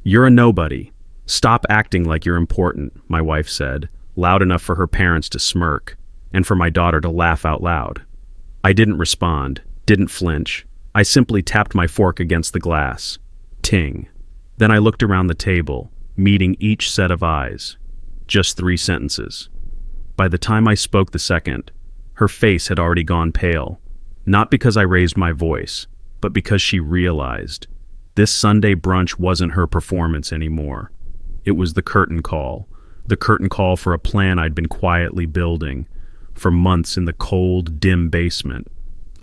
"You're a nobody. Stop acting like you're important," my wife said, loud enough for her parents to smirk, and for my daughter to laugh out loud. I didn't respond, didn't flinch. I simply tapped my fork against the glass. Ting. Then I looked around the table, meeting each set of eyes. Just 3 sentences. By the time I spoke the second, her face had already gone pale. Not because I raised my voice, but because she realized this Sunday brunch wasn't her performance anymore. It was the curtain call for a plan I'd been quietly building for months in the cold, dim basement.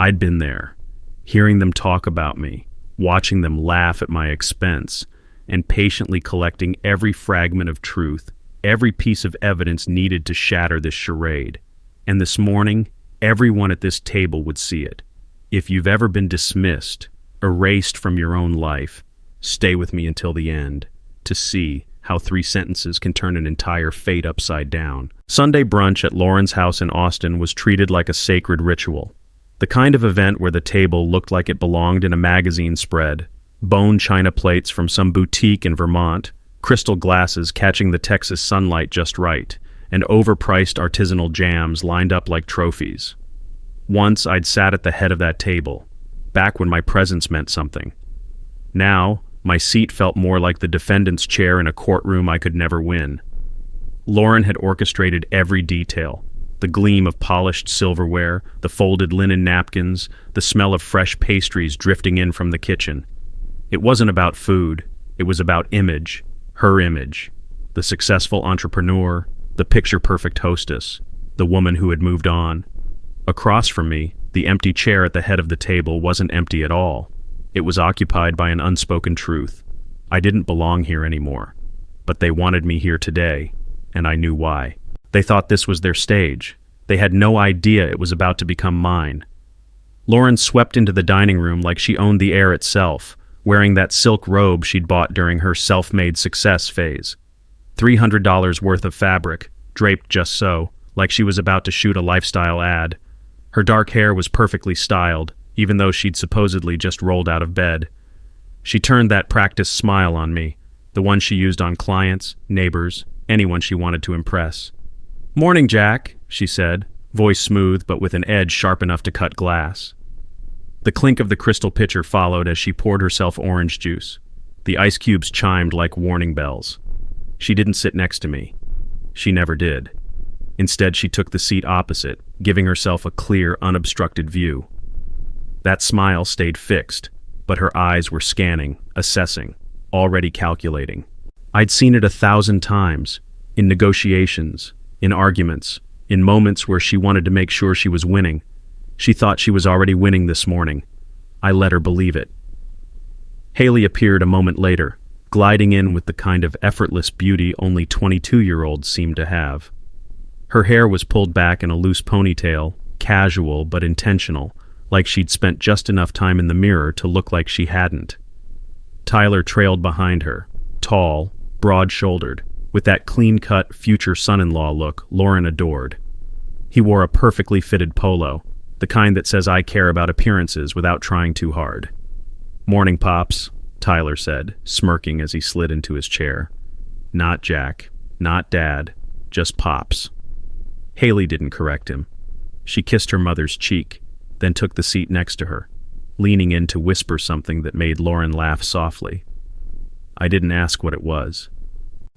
I'd been there, hearing them talk about me, watching them laugh at my expense, and patiently collecting every fragment of truth, every piece of evidence needed to shatter this charade. And this morning, everyone at this table would see it. If you've ever been dismissed, erased from your own life, stay with me until the end to see how 3 sentences can turn an entire fate upside down. Sunday brunch at Lauren's house in Austin was treated like a sacred ritual. The kind of event where the table looked like it belonged in a magazine spread. Bone china plates from some boutique in Vermont, crystal glasses catching the Texas sunlight just right, and overpriced artisanal jams lined up like trophies. Once I'd sat at the head of that table, back when my presence meant something. Now, my seat felt more like the defendant's chair in a courtroom I could never win. Lauren had orchestrated every detail. The gleam of polished silverware, the folded linen napkins, the smell of fresh pastries drifting in from the kitchen. It wasn't about food, it was about image, her image. The successful entrepreneur, the picture-perfect hostess, the woman who had moved on. Across from me, the empty chair at the head of the table wasn't empty at all. It was occupied by an unspoken truth. I didn't belong here anymore. But they wanted me here today, and I knew why. They thought this was their stage. They had no idea it was about to become mine. Lauren swept into the dining room like she owned the air itself, wearing that silk robe she'd bought during her self-made success phase. $300 worth of fabric, draped just so, like she was about to shoot a lifestyle ad. Her dark hair was perfectly styled, even though she'd supposedly just rolled out of bed. She turned that practiced smile on me, the one she used on clients, neighbors, anyone she wanted to impress. "Morning, Jack," she said, voice smooth but with an edge sharp enough to cut glass. The clink of the crystal pitcher followed as she poured herself orange juice. The ice cubes chimed like warning bells. She didn't sit next to me. She never did. Instead, she took the seat opposite, giving herself a clear, unobstructed view. That smile stayed fixed, but her eyes were scanning, assessing, already calculating. I'd seen it 1,000 times, in negotiations, in arguments, in moments where she wanted to make sure she was winning. She thought she was already winning this morning. I let her believe it. Haley appeared a moment later, gliding in with the kind of effortless beauty only 22-year-olds seemed to have. Her hair was pulled back in a loose ponytail, casual but intentional, like she'd spent just enough time in the mirror to look like she hadn't. Tyler trailed behind her, tall, broad-shouldered, with that clean-cut future son-in-law look Lauren adored. He wore a perfectly fitted polo, the kind that says I care about appearances without trying too hard. "Morning, Pops," Tyler said, smirking as he slid into his chair. Not Jack, not Dad, just Pops. Haley didn't correct him. She kissed her mother's cheek, then took the seat next to her, leaning in to whisper something that made Lauren laugh softly. I didn't ask what it was.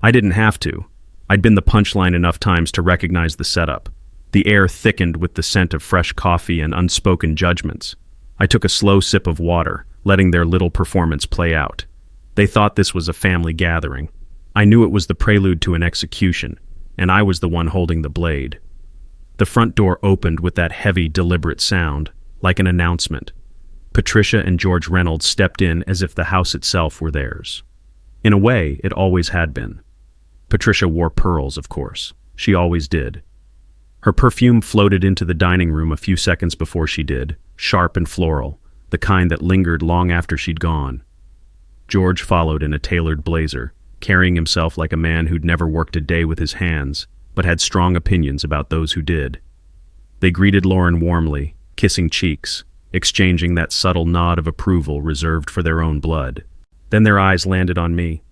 I didn't have to. I'd been the punchline enough times to recognize the setup. The air thickened with the scent of fresh coffee and unspoken judgments. I took a slow sip of water, letting their little performance play out. They thought this was a family gathering. I knew it was the prelude to an execution, and I was the one holding the blade. The front door opened with that heavy, deliberate sound, like an announcement. Patricia and George Reynolds stepped in as if the house itself were theirs. In a way, it always had been. Patricia wore pearls, of course. She always did. Her perfume floated into the dining room a few seconds before she did, sharp and floral, the kind that lingered long after she'd gone. George followed in a tailored blazer, carrying himself like a man who'd never worked a day with his hands, but had strong opinions about those who did. They greeted Lauren warmly, kissing cheeks, exchanging that subtle nod of approval reserved for their own blood. Then their eyes landed on me.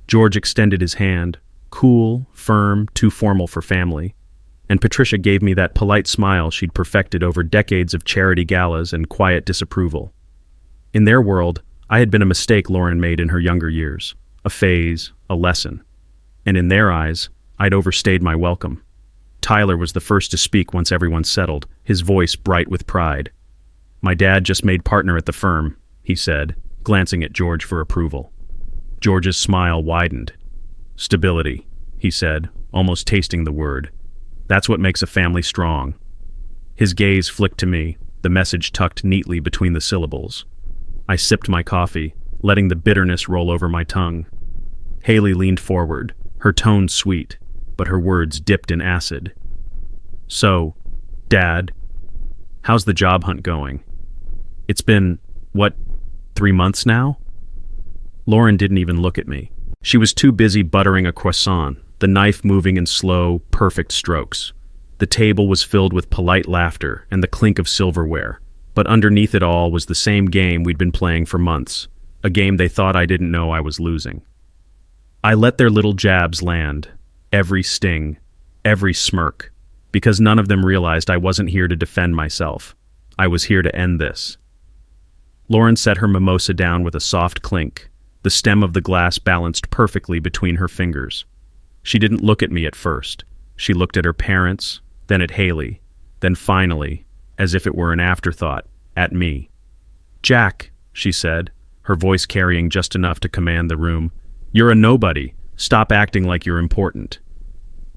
George extended his hand, cool, firm, too formal for family, and Patricia gave me that polite smile she'd perfected over decades of charity galas and quiet disapproval. In their world, I had been a mistake Lauren made in her younger years, a phase, a lesson. And in their eyes, I'd overstayed my welcome. Tyler was the first to speak once everyone settled, his voice bright with pride. "My dad just made partner at the firm," he said, glancing at George for approval. George's smile widened. "Stability," he said, almost tasting the word. "That's what makes a family strong." His gaze flicked to me, the message tucked neatly between the syllables. I sipped my coffee, letting the bitterness roll over my tongue. Haley leaned forward, her tone sweet, but her words dipped in acid. "So, Dad, how's the job hunt going? It's been, 3 months now?" Lauren didn't even look at me. She was too busy buttering a croissant, the knife moving in slow, perfect strokes. The table was filled with polite laughter and the clink of silverware, but underneath it all was the same game we'd been playing for months, a game they thought I didn't know I was losing. I let their little jabs land, every sting, every smirk, because none of them realized I wasn't here to defend myself. I was here to end this. Lauren set her mimosa down with a soft clink, the stem of the glass balanced perfectly between her fingers. She didn't look at me at first. She looked at her parents, then at Haley, then finally, as if it were an afterthought, at me. "Jack," she said, her voice carrying just enough to command the room, "you're a nobody. Stop acting like you're important."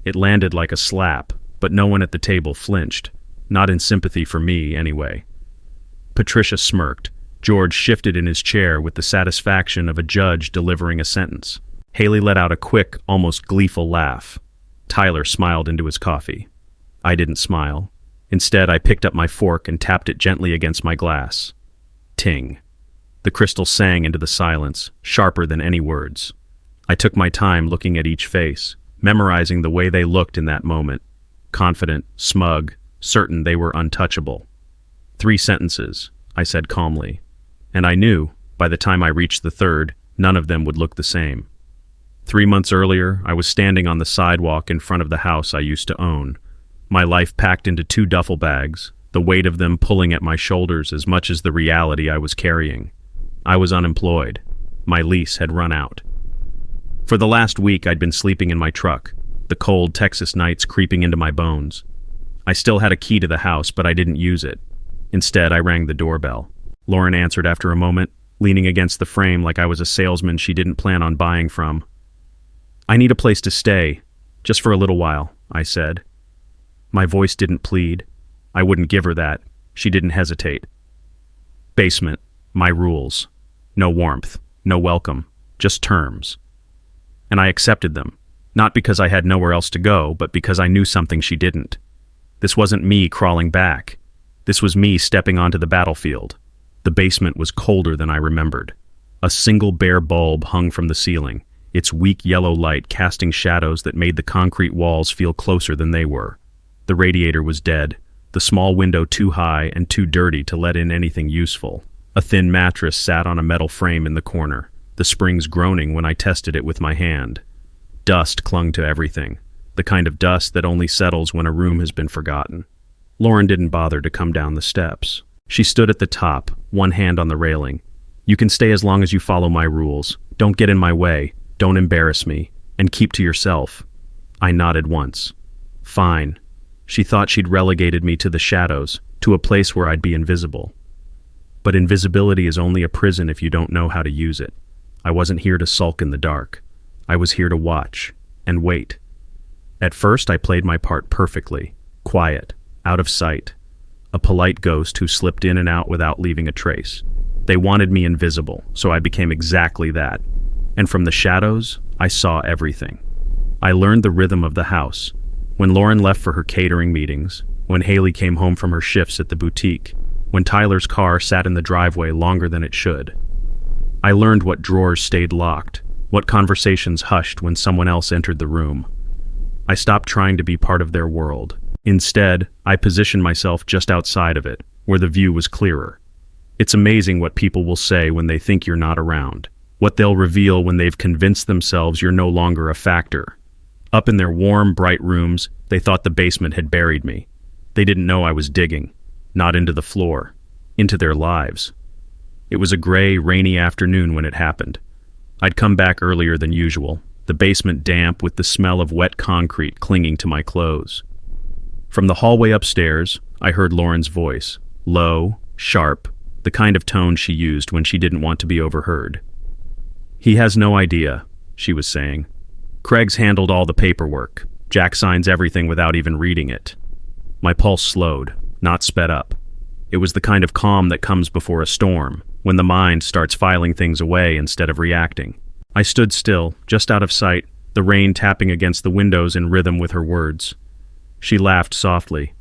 It landed like a slap, but no one at the table flinched, not in sympathy for me, anyway. Patricia smirked. George shifted in his chair with the satisfaction of a judge delivering a sentence. Haley let out a quick, almost gleeful laugh. Tyler smiled into his coffee. I didn't smile. Instead, I picked up my fork and tapped it gently against my glass. Ting. The crystal sang into the silence, sharper than any words. I took my time looking at each face, memorizing the way they looked in that moment. Confident, smug, certain they were untouchable. 3 sentences, I said calmly. And I knew, by the time I reached the third, none of them would look the same. 3 months earlier, I was standing on the sidewalk in front of the house I used to own, my life packed into 2 duffel bags, the weight of them pulling at my shoulders as much as the reality I was carrying. I was unemployed. My lease had run out. For the last week, I'd been sleeping in my truck, the cold Texas nights creeping into my bones. I still had a key to the house, but I didn't use it. Instead, I rang the doorbell. Lauren answered after a moment, leaning against the frame like I was a salesman she didn't plan on buying from. "I need a place to stay, just for a little while," I said. My voice didn't plead. I wouldn't give her that. She didn't hesitate. "Basement, my rules. No warmth, no welcome, just terms." And I accepted them, not because I had nowhere else to go, but because I knew something she didn't. This wasn't me crawling back. This was me stepping onto the battlefield. The basement was colder than I remembered. A single bare bulb hung from the ceiling, its weak yellow light casting shadows that made the concrete walls feel closer than they were. The radiator was dead, the small window too high and too dirty to let in anything useful. A thin mattress sat on a metal frame in the corner, the springs groaning when I tested it with my hand. Dust clung to everything, the kind of dust that only settles when a room has been forgotten. Lauren didn't bother to come down the steps. She stood at the top, one hand on the railing. "You can stay as long as you follow my rules. Don't get in my way, don't embarrass me, and keep to yourself." I nodded once. Fine. She thought she'd relegated me to the shadows, to a place where I'd be invisible. But invisibility is only a prison if you don't know how to use it. I wasn't here to sulk in the dark. I was here to watch and wait. At first, I played my part perfectly, quiet, out of sight, a polite ghost who slipped in and out without leaving a trace. They wanted me invisible, so I became exactly that. And from the shadows, I saw everything. I learned the rhythm of the house. When Lauren left for her catering meetings, when Haley came home from her shifts at the boutique, when Tyler's car sat in the driveway longer than it should. I learned what drawers stayed locked, what conversations hushed when someone else entered the room. I stopped trying to be part of their world. Instead, I positioned myself just outside of it, where the view was clearer. It's amazing what people will say when they think you're not around. What they'll reveal when they've convinced themselves you're no longer a factor. Up in their warm, bright rooms, they thought the basement had buried me. They didn't know I was digging, not into the floor, into their lives. It was a gray, rainy afternoon when it happened. I'd come back earlier than usual, the basement damp with the smell of wet concrete clinging to my clothes. From the hallway upstairs, I heard Lauren's voice, low, sharp, the kind of tone she used when she didn't want to be overheard. "He has no idea," she was saying. "Craig's handled all the paperwork. Jack signs everything without even reading it." My pulse slowed, not sped up. It was the kind of calm that comes before a storm, when the mind starts filing things away instead of reacting. I stood still, just out of sight, the rain tapping against the windows in rhythm with her words. She laughed softly.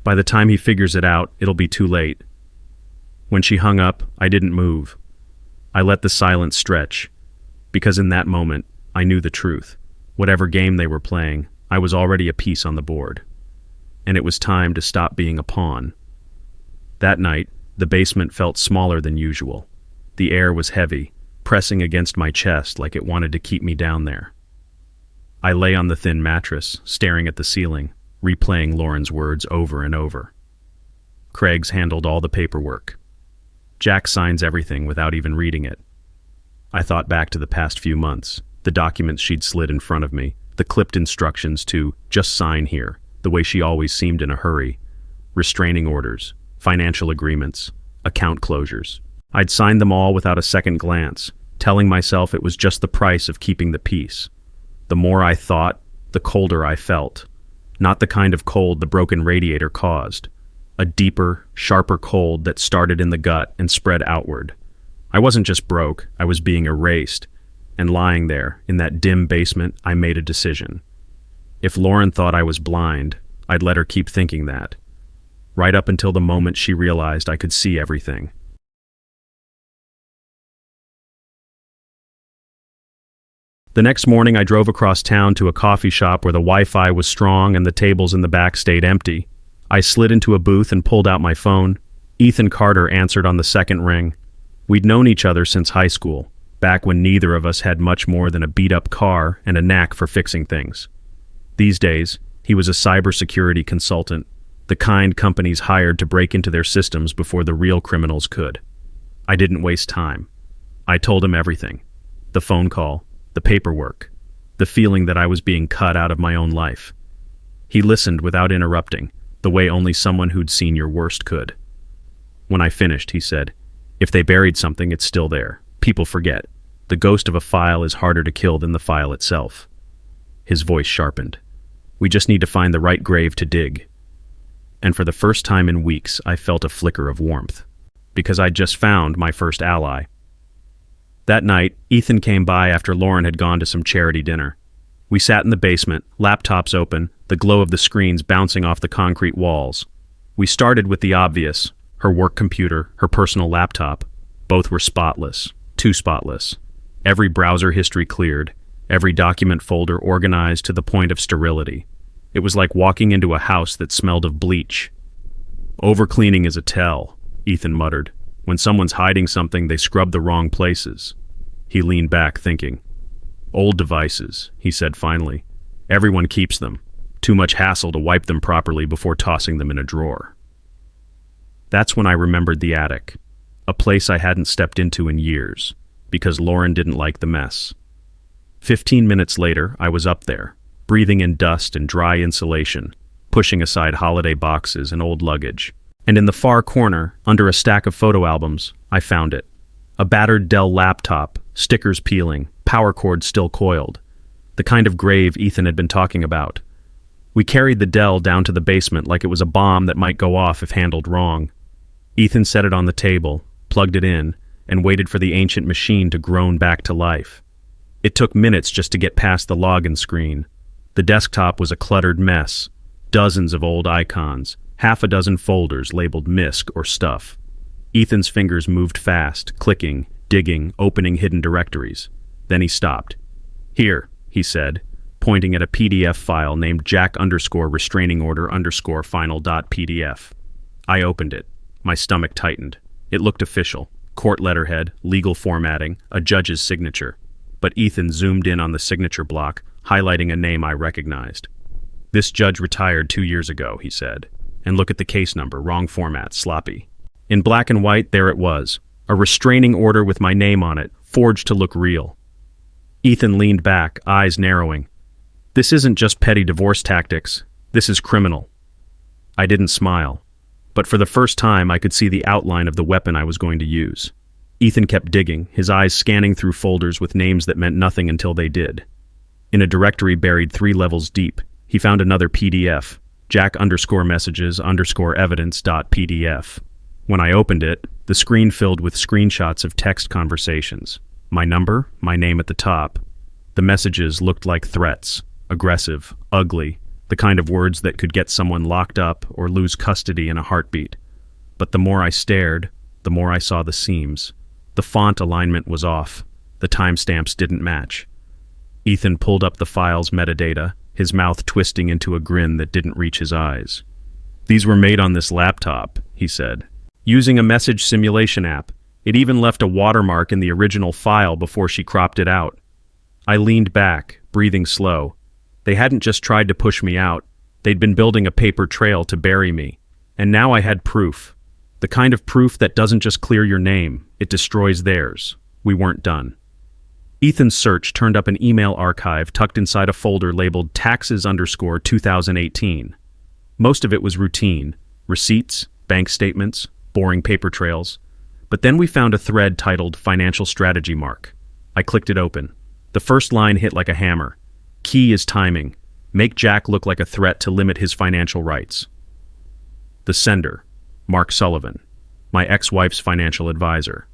"By the time he figures it out, it'll be too late." When she hung up, I didn't move. I let the silence stretch, because in that moment, I knew the truth. Whatever game they were playing, I was already a piece on the board. And it was time to stop being a pawn. That night, the basement felt smaller than usual. The air was heavy, pressing against my chest like it wanted to keep me down there. I lay on the thin mattress, staring at the ceiling, replaying Lauren's words over and over. Craig's handled all the paperwork. Jack signs everything without even reading it. I thought back to the past few months, the documents she'd slid in front of me, the clipped instructions to just sign here, the way she always seemed in a hurry, restraining orders, financial agreements, account closures. I'd signed them all without a second glance, telling myself it was just the price of keeping the peace. The more I thought, the colder I felt. Not the kind of cold the broken radiator caused. A deeper, sharper cold that started in the gut and spread outward. I wasn't just broke, I was being erased. And lying there, in that dim basement, I made a decision. If Lauren thought I was blind, I'd let her keep thinking that. Right up until the moment she realized I could see everything. The next morning, I drove across town to a coffee shop where the Wi-Fi was strong and the tables in the back stayed empty. I slid into a booth and pulled out my phone. Ethan Carter answered on the second ring. We'd known each other since high school, back when neither of us had much more than a beat-up car and a knack for fixing things. These days, he was a cybersecurity consultant, the kind companies hired to break into their systems before the real criminals could. I didn't waste time. I told him everything. The phone call, the paperwork, the feeling that I was being cut out of my own life. He listened without interrupting, the way only someone who'd seen your worst could. When I finished, he said, "If they buried something, it's still there. People forget. The ghost of a file is harder to kill than the file itself." His voice sharpened. "We just need to find the right grave to dig." And for the first time in weeks, I felt a flicker of warmth, because I'd just found my first ally. That night, Ethan came by after Lauren had gone to some charity dinner. We sat in the basement, laptops open, the glow of the screens bouncing off the concrete walls. We started with the obvious, her work computer, her personal laptop. Both were spotless, too spotless. Every browser history cleared, every document folder organized to the point of sterility. It was like walking into a house that smelled of bleach. "Overcleaning is a tell," Ethan muttered. "When someone's hiding something, they scrub the wrong places." He leaned back, thinking. "Old devices," he said finally. "Everyone keeps them. Too much hassle to wipe them properly before tossing them in a drawer." That's when I remembered the attic, a place I hadn't stepped into in years, because Lauren didn't like the mess. 15 minutes later, I was up there, breathing in dust and dry insulation, pushing aside holiday boxes and old luggage. And in the far corner, under a stack of photo albums, I found it. A battered Dell laptop, stickers peeling, power cord still coiled. The kind of grave Ethan had been talking about. We carried the Dell down to the basement like it was a bomb that might go off if handled wrong. Ethan set it on the table, plugged it in, and waited for the ancient machine to groan back to life. It took minutes just to get past the login screen. The desktop was a cluttered mess. Dozens of old icons, half a dozen folders labeled MISC or stuff. Ethan's fingers moved fast, clicking, digging, opening hidden directories. Then he stopped. "Here," he said, pointing at a PDF file named Jack_restraining order_final.pdf. I opened it. My stomach tightened. It looked official. court letterhead, legal formatting, a judge's signature. But Ethan zoomed in on the signature block, highlighting a name I recognized. "This judge retired 2 years ago," he said. "And look at the case number, wrong format, sloppy." In black and white, there it was. A restraining order with my name on it, forged to look real. Ethan leaned back, eyes narrowing. "This isn't just petty divorce tactics. This is criminal." I didn't smile. But for the first time, I could see the outline of the weapon I was going to use. Ethan kept digging, his eyes scanning through folders with names that meant nothing until they did. In a directory buried 3 levels deep, he found another PDF, jack_messages_evidence.pdf. When I opened it, the screen filled with screenshots of text conversations. My number, my name at the top. The messages looked like threats, aggressive, ugly, the kind of words that could get someone locked up or lose custody in a heartbeat. But the more I stared, the more I saw the seams. The font alignment was off. The timestamps didn't match. Ethan pulled up the file's metadata, his mouth twisting into a grin that didn't reach his eyes. "These were made on this laptop," he said, "using a message simulation app. It even left a watermark in the original file before she cropped it out." I leaned back, breathing slow. They hadn't just tried to push me out. They'd been building a paper trail to bury me. And now I had proof. The kind of proof that doesn't just clear your name, it destroys theirs. We weren't done. Ethan's search turned up an email archive tucked inside a folder labeled taxes_2018. Most of it was routine. Receipts, bank statements, boring paper trails. But then we found a thread titled Financial Strategy Mark. I clicked it open. The first line hit like a hammer. Key is timing. Make Jack look like a threat to limit his financial rights. The sender, Mark Sullivan, my ex-wife's financial advisor.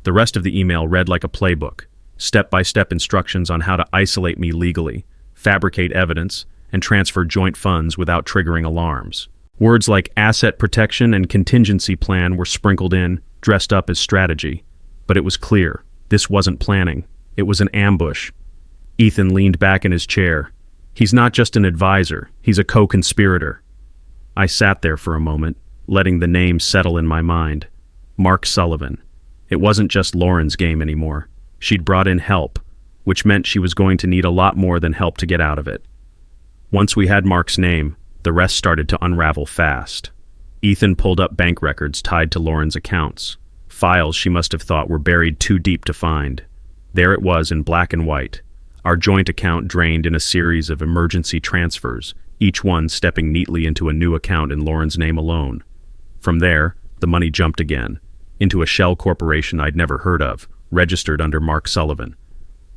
The rest of the email read like a playbook, step-by-step instructions on how to isolate me legally, fabricate evidence, and transfer joint funds without triggering alarms. Words like asset protection and contingency plan were sprinkled in, dressed up as strategy. But it was clear, this wasn't planning. It was an ambush. Ethan leaned back in his chair. He's not just an advisor, he's a co-conspirator. I sat there for a moment, letting the name settle in my mind. Mark Sullivan. It wasn't just Lauren's game anymore. She'd brought in help, which meant she was going to need a lot more than help to get out of it. Once we had Mark's name, the rest started to unravel fast. Ethan pulled up bank records tied to Lauren's accounts, files she must have thought were buried too deep to find. There it was in black and white. Our joint account drained in a series of emergency transfers, each one stepping neatly into a new account in Lauren's name alone. From there, the money jumped again, into a shell corporation I'd never heard of, registered under Mark Sullivan.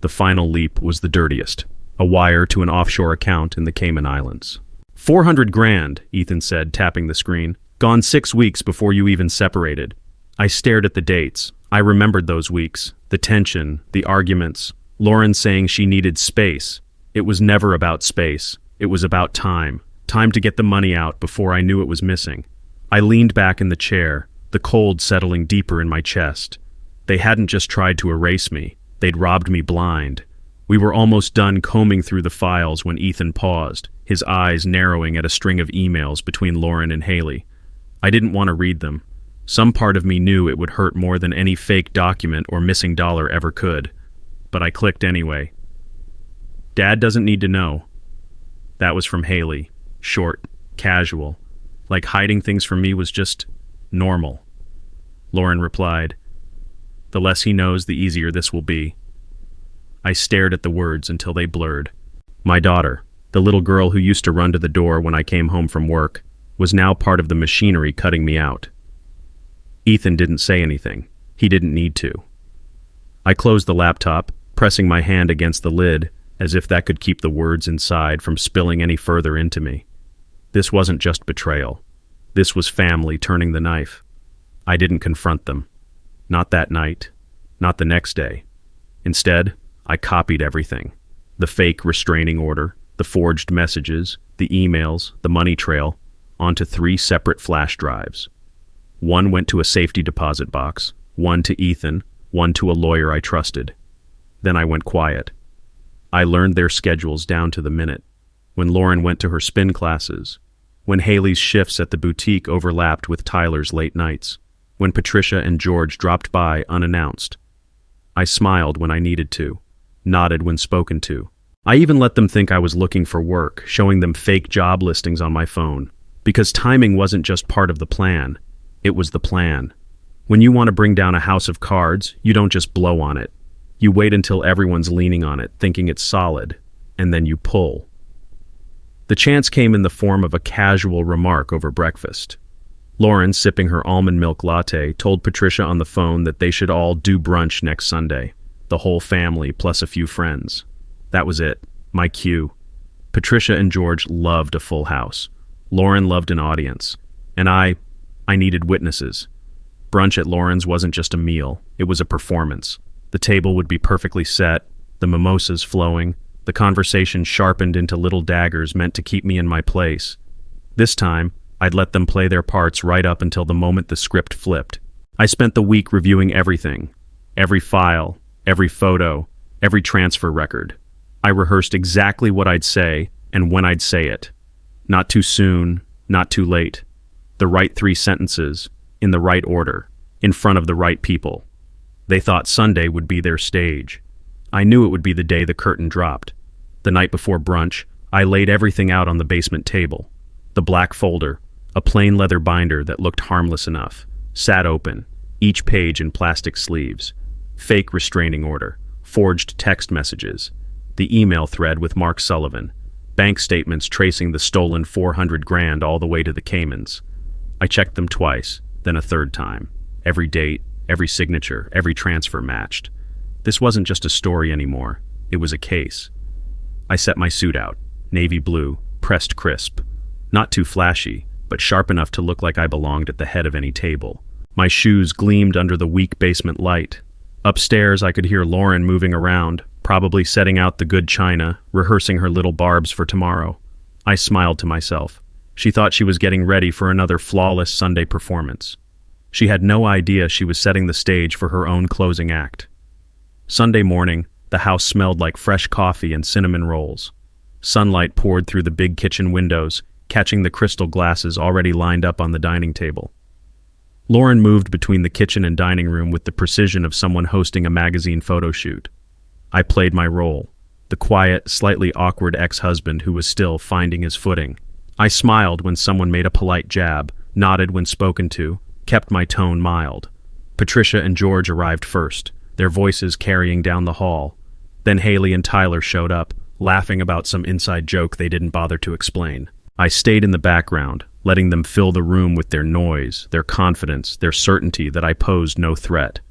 The final leap was the dirtiest, a wire to an offshore account in the Cayman Islands. 400 grand, Ethan said, tapping the screen. Gone 6 weeks before you even separated. I stared at the dates. I remembered those weeks, the tension, the arguments, Lauren saying she needed space. It was never about space. It was about time. Time to get the money out before I knew it was missing. I leaned back in the chair, the cold settling deeper in my chest. They hadn't just tried to erase me. They'd robbed me blind. We were almost done combing through the files when Ethan paused, his eyes narrowing at a string of emails between Lauren and Haley. I didn't want to read them. Some part of me knew it would hurt more than any fake document or missing dollar ever could. But I clicked anyway. Dad doesn't need to know. That was from Haley. Short, casual. Like hiding things from me was just normal. Lauren replied, "The less he knows, the easier this will be." I stared at the words until they blurred. My daughter, the little girl who used to run to the door when I came home from work, was now part of the machinery cutting me out. Ethan didn't say anything. He didn't need to. I closed the laptop, pressing my hand against the lid, as if that could keep the words inside from spilling any further into me. This wasn't just betrayal. This was family turning the knife. I didn't confront them. Not that night. Not the next day. Instead, I copied everything. The fake restraining order, the forged messages, the emails, the money trail, onto 3 separate flash drives. One went to a safety deposit box, one to Ethan, one to a lawyer I trusted. Then I went quiet. I learned their schedules down to the minute. When Lauren went to her spin classes. When Haley's shifts at the boutique overlapped with Tyler's late nights. when Patricia and George dropped by unannounced. I smiled when I needed to, nodded when spoken to. I even let them think I was looking for work, showing them fake job listings on my phone. Because timing wasn't just part of the plan, it was the plan. When you want to bring down a house of cards, you don't just blow on it. You wait until everyone's leaning on it, thinking it's solid, and then you pull. The chance came in the form of a casual remark over breakfast. Lauren, sipping her almond milk latte, told Patricia on the phone that they should all do brunch next Sunday. The whole family, plus a few friends. That was it. My cue. Patricia and George loved a full house. Lauren loved an audience. And I needed witnesses. Brunch at Lauren's wasn't just a meal. It was a performance. The table would be perfectly set, the mimosas flowing, the conversation sharpened into little daggers meant to keep me in my place. This time, I'd let them play their parts right up until the moment the script flipped. I spent the week reviewing everything. Every file, every photo, every transfer record. I rehearsed exactly what I'd say and when I'd say it. Not too soon, not too late. The right 3 sentences, in the right order, in front of the right people. They thought Sunday would be their stage. I knew it would be the day the curtain dropped. The night before brunch, I laid everything out on the basement table. The black folder, a plain leather binder that looked harmless enough, sat open, each page in plastic sleeves. Fake restraining order, forged text messages, the email thread with Mark Sullivan, bank statements tracing the stolen 400 grand all the way to the Caymans. I checked them twice, then a third time. Every date, every signature, every transfer matched. This wasn't just a story anymore. It was a case. I set my suit out, navy blue, pressed crisp. Not too flashy, but sharp enough to look like I belonged at the head of any table. My shoes gleamed under the weak basement light. Upstairs, I could hear Lauren moving around, probably setting out the good china, rehearsing her little barbs for tomorrow. I smiled to myself. She thought she was getting ready for another flawless Sunday performance. She had no idea she was setting the stage for her own closing act. Sunday morning, the house smelled like fresh coffee and cinnamon rolls. Sunlight poured through the big kitchen windows, catching the crystal glasses already lined up on the dining table. Lauren moved between the kitchen and dining room with the precision of someone hosting a magazine photo shoot. I played my role, the quiet, slightly awkward ex-husband who was still finding his footing. I smiled when someone made a polite jab, nodded when spoken to, kept my tone mild. Patricia and George arrived first, their voices carrying down the hall. Then Haley and Tyler showed up, laughing about some inside joke they didn't bother to explain. I stayed in the background, letting them fill the room with their noise, their confidence, their certainty that I posed no threat.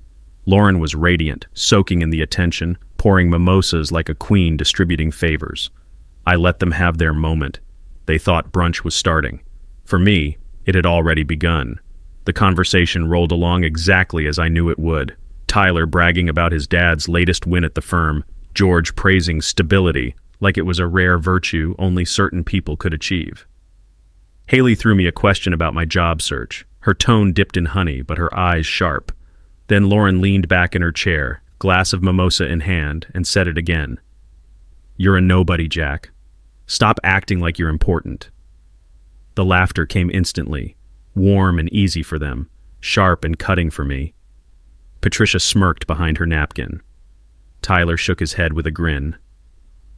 Lauren was radiant, soaking in the attention, pouring mimosas like a queen distributing favors. I let them have their moment. They thought brunch was starting. For me, it had already begun. The conversation rolled along exactly as I knew it would. Tyler bragging about his dad's latest win at the firm, George praising stability like it was a rare virtue only certain people could achieve. Haley threw me a question about my job search, her tone dipped in honey but her eyes sharp. Then Lauren leaned back in her chair, glass of mimosa in hand, and said it again. "You're a nobody, Jack. Stop acting like you're important." The laughter came instantly, warm and easy for them, sharp and cutting for me. Patricia smirked behind her napkin. Tyler shook his head with a grin.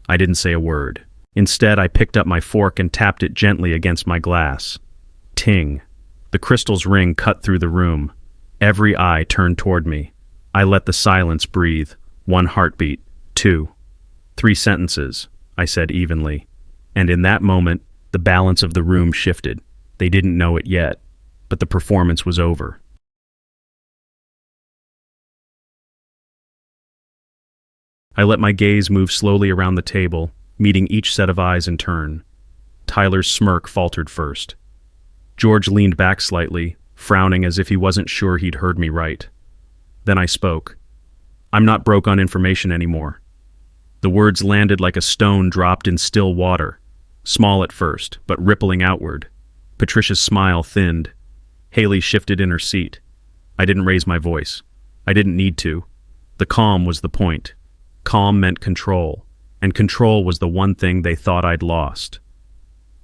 I didn't say a word. Instead, I picked up my fork and tapped it gently against my glass. Ting. The crystal's ring cut through the room. Every eye turned toward me. I let the silence breathe. 1 heartbeat. 2. 3 sentences, I said evenly. And in that moment, the balance of the room shifted. They didn't know it yet, but the performance was over. I let my gaze move slowly around the table, meeting each set of eyes in turn. Tyler's smirk faltered first. George leaned back slightly, frowning as if he wasn't sure he'd heard me right. Then I spoke. "I'm not broke on information anymore." The words landed like a stone dropped in still water, small at first, but rippling outward. Patricia's smile thinned. Haley shifted in her seat. I didn't raise my voice. I didn't need to. The calm was the point. Calm meant control, and control was the one thing they thought I'd lost.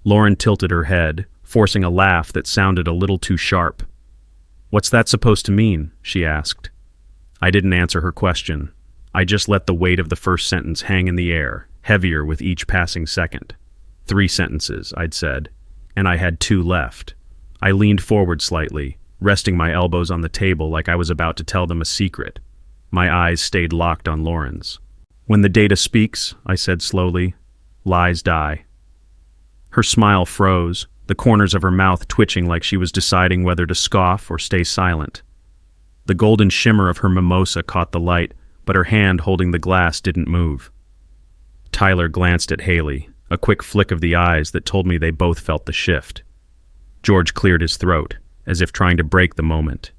Lauren tilted her head, forcing a laugh that sounded a little too sharp. "What's that supposed to mean?" she asked. I didn't answer her question. I just let the weight of the first sentence hang in the air, heavier with each passing second. 3 sentences, I'd said, and I had 2 left. I leaned forward slightly, resting my elbows on the table like I was about to tell them a secret. My eyes stayed locked on Lauren's. "When the data speaks," I said slowly, "lies die." Her smile froze, the corners of her mouth twitching like she was deciding whether to scoff or stay silent. The golden shimmer of her mimosa caught the light, but her hand holding the glass didn't move. Tyler glanced at Haley, a quick flick of the eyes that told me they both felt the shift. George cleared his throat, as if trying to break the moment.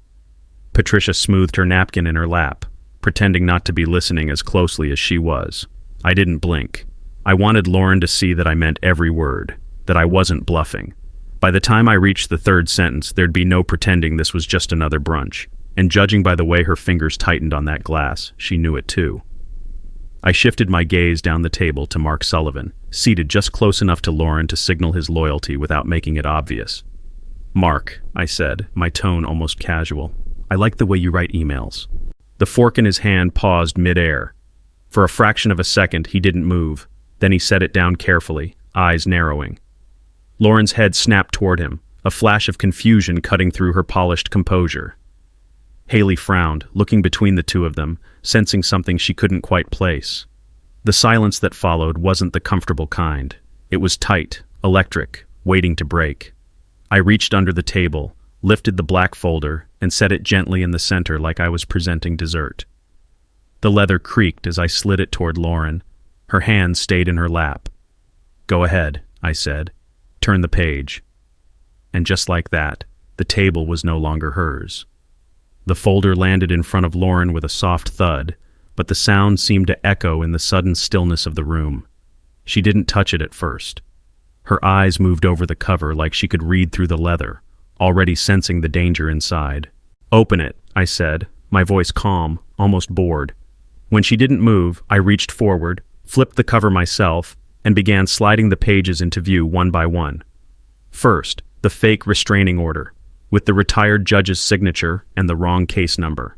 Patricia smoothed her napkin in her lap, pretending not to be listening as closely as she was. I didn't blink. I wanted Lauren to see that I meant every word, that I wasn't bluffing. By the time I reached the 3rd sentence, there'd be no pretending this was just another brunch, and judging by the way her fingers tightened on that glass, she knew it too. I shifted my gaze down the table to Mark Sullivan, seated just close enough to Lauren to signal his loyalty without making it obvious. "Mark," I said, my tone almost casual, "I like the way you write emails." The fork in his hand paused mid-air. For a fraction of a second, he didn't move. Then he set it down carefully, eyes narrowing. Lauren's head snapped toward him, a flash of confusion cutting through her polished composure. Haley frowned, looking between the two of them, sensing something she couldn't quite place. The silence that followed wasn't the comfortable kind. It was tight, electric, waiting to break. I reached under the table, lifted the black folder, and set it gently in the center like I was presenting dessert. The leather creaked as I slid it toward Lauren. Her hand stayed in her lap. "Go ahead," I said. "Turn the page." And just like that, the table was no longer hers. The folder landed in front of Lauren with a soft thud, but the sound seemed to echo in the sudden stillness of the room. She didn't touch it at first. Her eyes moved over the cover like she could read through the leather, already sensing the danger inside. "Open it," I said, my voice calm, almost bored. When she didn't move, I reached forward, flipped the cover myself, and began sliding the pages into view one by one. First, the fake restraining order, with the retired judge's signature and the wrong case number.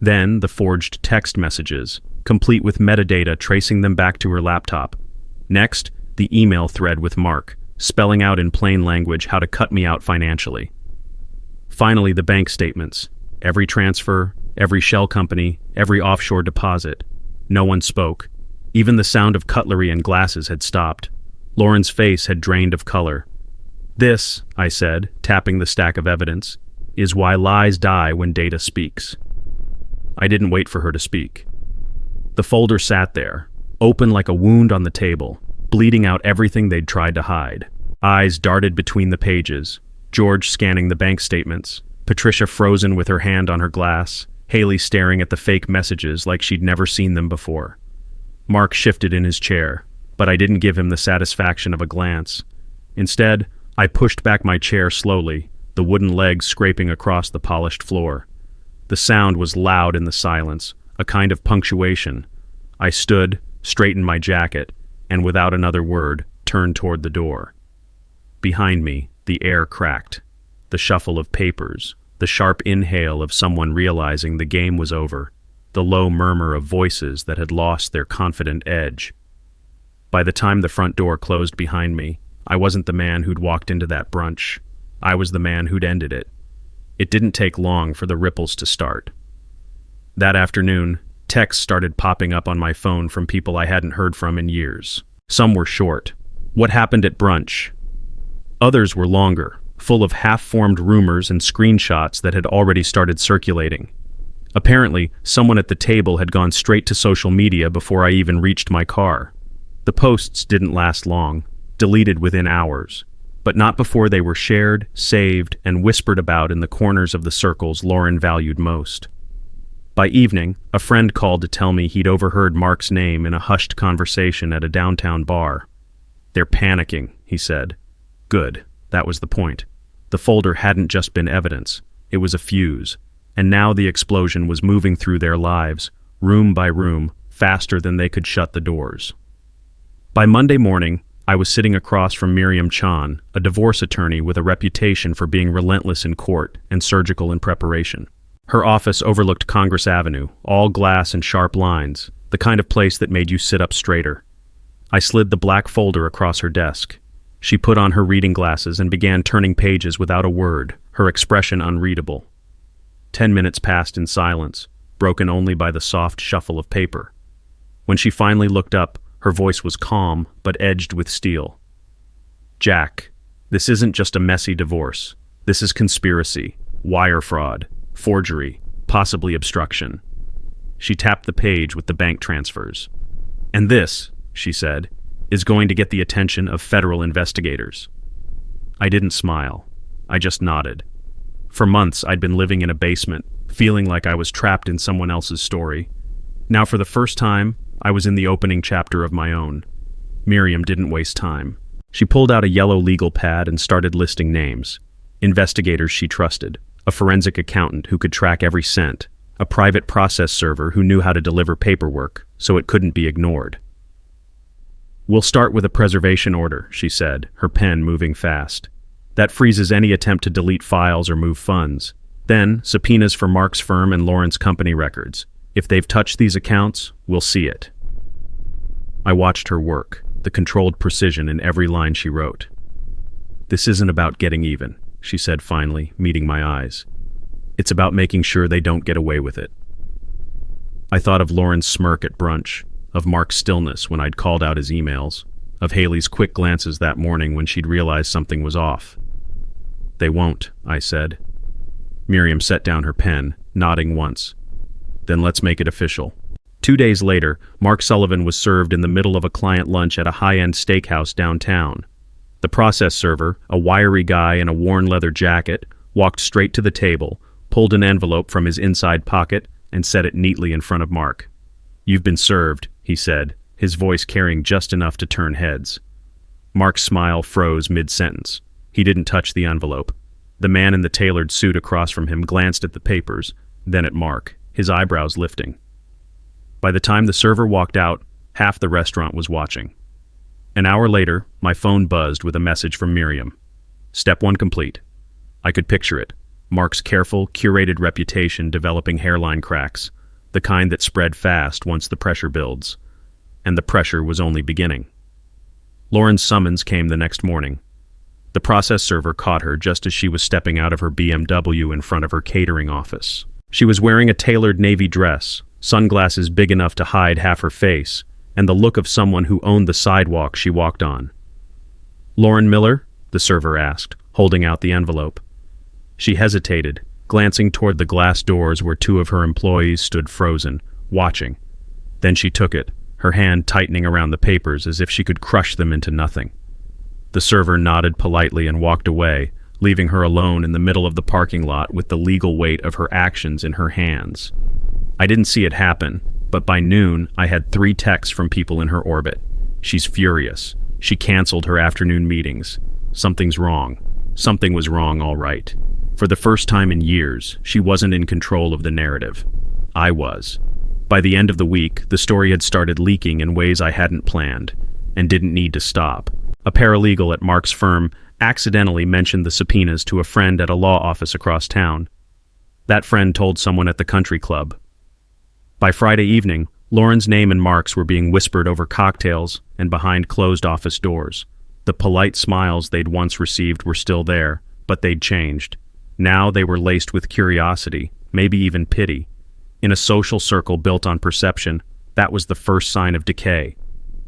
Then the forged text messages, complete with metadata tracing them back to her laptop. Next, the email thread with Mark, spelling out in plain language how to cut me out financially. Finally, the bank statements. Every transfer, every shell company, every offshore deposit. No one spoke. Even the sound of cutlery and glasses had stopped. Lauren's face had drained of color. "This," I said, tapping the stack of evidence, "is why lies die when data speaks." I didn't wait for her to speak. The folder sat there, open like a wound on the table, bleeding out everything they'd tried to hide. Eyes darted between the pages, George scanning the bank statements, Patricia frozen with her hand on her glass, Haley staring at the fake messages like she'd never seen them before. Mark shifted in his chair, but I didn't give him the satisfaction of a glance. Instead, I pushed back my chair slowly, the wooden legs scraping across the polished floor. The sound was loud in the silence, a kind of punctuation. I stood, straightened my jacket, and without another word, turned toward the door. Behind me, the air cracked. The shuffle of papers, the sharp inhale of someone realizing the game was over, the low murmur of voices that had lost their confident edge. By the time the front door closed behind me, I wasn't the man who'd walked into that brunch. I was the man who'd ended it. It didn't take long for the ripples to start. That afternoon, texts started popping up on my phone from people I hadn't heard from in years. Some were short. "What happened at brunch?" Others were longer, full of half-formed rumors and screenshots that had already started circulating. Apparently, someone at the table had gone straight to social media before I even reached my car. The posts didn't last long, deleted within hours, but not before they were shared, saved, and whispered about in the corners of the circles Lauren valued most. By evening, a friend called to tell me he'd overheard Mark's name in a hushed conversation at a downtown bar. "They're panicking," he said. Good, that was the point. The folder hadn't just been evidence, it was a fuse, and now the explosion was moving through their lives, room by room, faster than they could shut the doors. By Monday morning, I was sitting across from Miriam Chan, a divorce attorney with a reputation for being relentless in court and surgical in preparation. Her office overlooked Congress Avenue, all glass and sharp lines, the kind of place that made you sit up straighter. I slid the black folder across her desk. She put on her reading glasses and began turning pages without a word, her expression unreadable. 10 minutes passed in silence, broken only by the soft shuffle of paper. When she finally looked up, her voice was calm but edged with steel. "Jack, this isn't just a messy divorce. This is conspiracy, wire fraud, forgery, possibly obstruction." She tapped the page with the bank transfers. "And this," she said, "is going to get the attention of federal investigators." I didn't smile. I just nodded. For months, I'd been living in a basement, feeling like I was trapped in someone else's story. Now, for the first time, I was in the opening chapter of my own. Miriam didn't waste time. She pulled out a yellow legal pad and started listing names. Investigators she trusted, a forensic accountant who could track every cent, a private process server who knew how to deliver paperwork so it couldn't be ignored. "We'll start with a preservation order," she said, her pen moving fast. "That freezes any attempt to delete files or move funds. Then, subpoenas for Mark's firm and Lauren's company records. If they've touched these accounts, we'll see it." I watched her work, the controlled precision in every line she wrote. "This isn't about getting even," she said finally, meeting my eyes. "It's about making sure they don't get away with it." I thought of Lauren's smirk at brunch, of Mark's stillness when I'd called out his emails, of Haley's quick glances that morning when she'd realized something was off. "They won't," I said. Miriam set down her pen, nodding once. "Then let's make it official." 2 days later, Mark Sullivan was served in the middle of a client lunch at a high-end steakhouse downtown. The process server, a wiry guy in a worn leather jacket, walked straight to the table, pulled an envelope from his inside pocket, and set it neatly in front of Mark. "You've been served," he said, his voice carrying just enough to turn heads. Mark's smile froze mid-sentence. He didn't touch the envelope. The man in the tailored suit across from him glanced at the papers, then at Mark, his eyebrows lifting. By the time the server walked out, half the restaurant was watching. An hour later, my phone buzzed with a message from Miriam. Step 1 complete. I could picture it. Mark's careful, curated reputation developing hairline cracks, the kind that spread fast once the pressure builds. And the pressure was only beginning. Lauren's summons came the next morning. The process server caught her just as she was stepping out of her BMW in front of her catering office. She was wearing a tailored navy dress, sunglasses big enough to hide half her face, and the look of someone who owned the sidewalk she walked on. "Lauren Miller?" the server asked, holding out the envelope. She hesitated, glancing toward the glass doors where 2 of her employees stood frozen, watching. Then she took it, her hand tightening around the papers as if she could crush them into nothing. The server nodded politely and walked away, leaving her alone in the middle of the parking lot with the legal weight of her actions in her hands. I didn't see it happen, but by noon I had 3 texts from people in her orbit. She's furious. She canceled her afternoon meetings. Something's wrong. Something was wrong, all right. For the first time in years, she wasn't in control of the narrative. I was. By the end of the week, the story had started leaking in ways I hadn't planned, and didn't need to stop. A paralegal at Mark's firm accidentally mentioned the subpoenas to a friend at a law office across town. That friend told someone at the country club. By Friday evening, Lauren's name and Mark's were being whispered over cocktails and behind closed office doors. The polite smiles they'd once received were still there, but they'd changed. Now they were laced with curiosity, maybe even pity. In a social circle built on perception, that was the first sign of decay.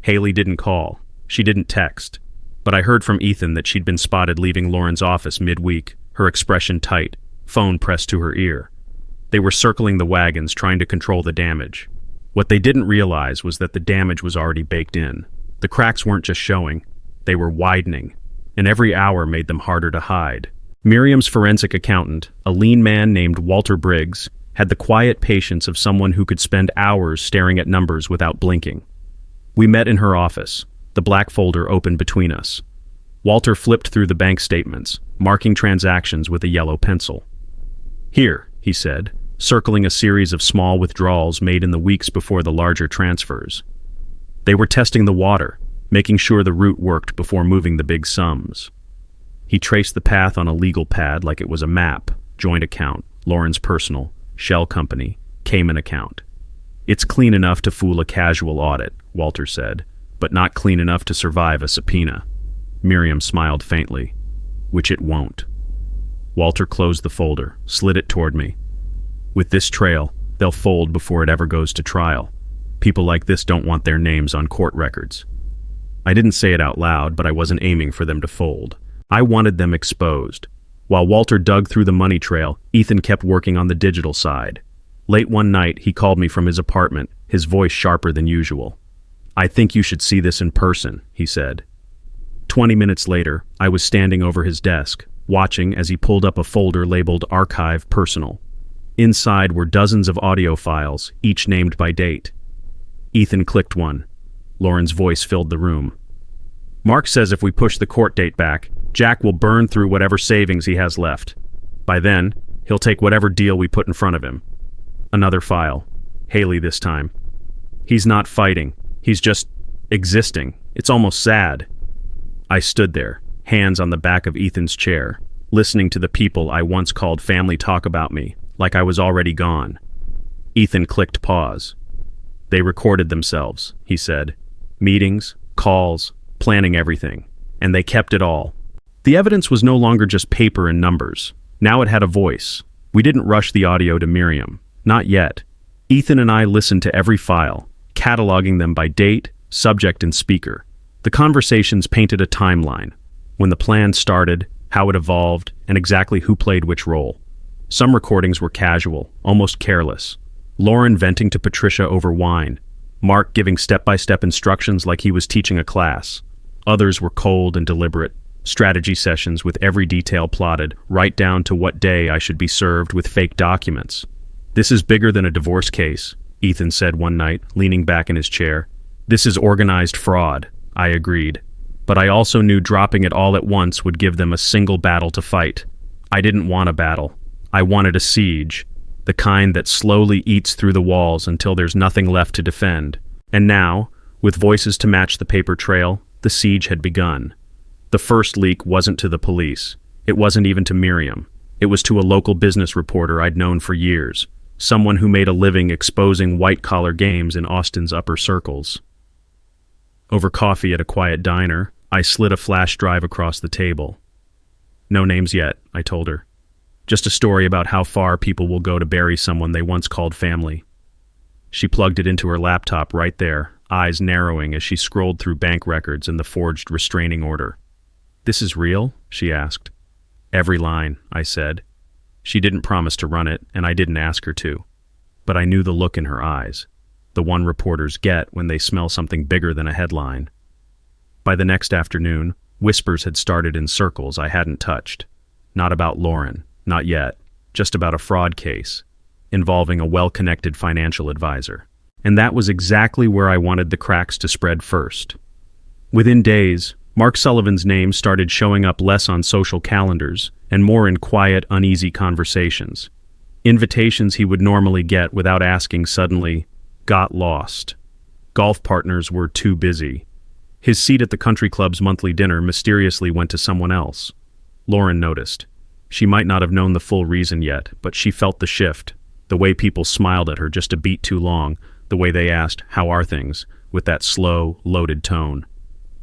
Haley didn't call. She didn't text. But I heard from Ethan that she'd been spotted leaving Lauren's office midweek, her expression tight, phone pressed to her ear. They were circling the wagons, trying to control the damage. What they didn't realize was that the damage was already baked in. The cracks weren't just showing, they were widening, and every hour made them harder to hide. Miriam's forensic accountant, a lean man named Walter Briggs, had the quiet patience of someone who could spend hours staring at numbers without blinking. We met in her office, the black folder open between us. Walter flipped through the bank statements, marking transactions with a yellow pencil. "Here," he said, circling a series of small withdrawals made in the weeks before the larger transfers. They were testing the water, making sure the route worked before moving the big sums. He traced the path on a legal pad like it was a map: joint account, Lauren's personal, shell company, Cayman account. "It's clean enough to fool a casual audit," Walter said, "but not clean enough to survive a subpoena." Miriam smiled faintly. "Which it won't." Walter closed the folder, slid it toward me. "With this trail, they'll fold before it ever goes to trial. People like this don't want their names on court records." I didn't say it out loud, but I wasn't aiming for them to fold. I wanted them exposed. While Walter dug through the money trail, Ethan kept working on the digital side. Late one night, he called me from his apartment, his voice sharper than usual. "I think you should see this in person," he said. 20 minutes later, I was standing over his desk, watching as he pulled up a folder labeled Archive Personal. Inside were dozens of audio files, each named by date. Ethan clicked one. Lauren's voice filled the room. "Mark says if we push the court date back, Jack will burn through whatever savings he has left. By then, he'll take whatever deal we put in front of him." Another file. Haley this time. "He's not fighting. He's just existing. It's almost sad." I stood there, hands on the back of Ethan's chair, listening to the people I once called family talk about me, like I was already gone. Ethan clicked pause. "They recorded themselves," he said. "Meetings, calls, planning everything. And they kept it all." The evidence was no longer just paper and numbers. Now it had a voice. We didn't rush the audio to Miriam. Not yet. Ethan and I listened to every file, cataloging them by date, subject, and speaker. The conversations painted a timeline. When the plan started, how it evolved, and exactly who played which role. Some recordings were casual, almost careless. Lauren venting to Patricia over wine. Mark giving step-by-step instructions like he was teaching a class. Others were cold and deliberate. Strategy sessions with every detail plotted, right down to what day I should be served with fake documents. "This is bigger than a divorce case," Ethan said one night, leaning back in his chair. "This is organized fraud," I agreed. But I also knew dropping it all at once would give them a single battle to fight. I didn't want a battle. I wanted a siege, the kind that slowly eats through the walls until there's nothing left to defend. And now, with voices to match the paper trail, the siege had begun. The first leak wasn't to the police. It wasn't even to Miriam. It was to a local business reporter I'd known for years, someone who made a living exposing white-collar games in Austin's upper circles. Over coffee at a quiet diner, I slid a flash drive across the table. "No names yet," I told her. "Just a story about how far people will go to bury someone they once called family." She plugged it into her laptop right there, eyes narrowing as she scrolled through bank records and the forged restraining order. "This is real?" she asked. "Every line," I said. She didn't promise to run it, and I didn't ask her to. But I knew the look in her eyes, the one reporters get when they smell something bigger than a headline. By the next afternoon, whispers had started in circles I hadn't touched. Not about Lauren, not yet, just about a fraud case, involving a well-connected financial advisor. And that was exactly where I wanted the cracks to spread first. Within days, Mark Sullivan's name started showing up less on social calendars and more in quiet, uneasy conversations. Invitations he would normally get without asking suddenly got lost. Golf partners were too busy. His seat at the country club's monthly dinner mysteriously went to someone else. Lauren noticed. She might not have known the full reason yet, but she felt the shift, the way people smiled at her just a beat too long, the way they asked, "How are things?" with that slow, loaded tone.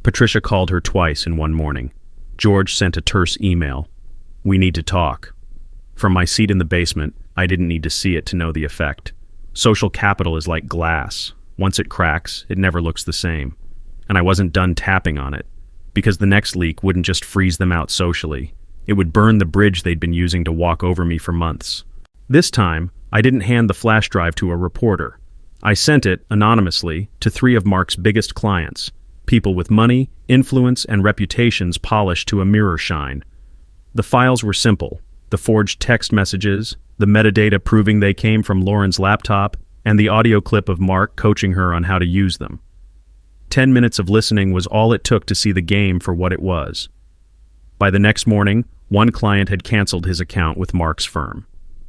Patricia called her twice in one morning. George sent a terse email. "We need to talk." From my seat in the basement, I didn't need to see it to know the effect. Social capital is like glass. Once it cracks, it never looks the same. And I wasn't done tapping on it, because the next leak wouldn't just freeze them out socially. It would burn the bridge they'd been using to walk over me for months. This time, I didn't hand the flash drive to a reporter. I sent it, anonymously, to 3 of Mark's biggest clients, people with money, influence, and reputations polished to a mirror shine. The files were simple: the forged text messages, the metadata proving they came from Lauren's laptop, and the audio clip of Mark coaching her on how to use them. 10 minutes of listening was all it took to see the game for what it was. By the next morning, one client had canceled his account with Mark's firm.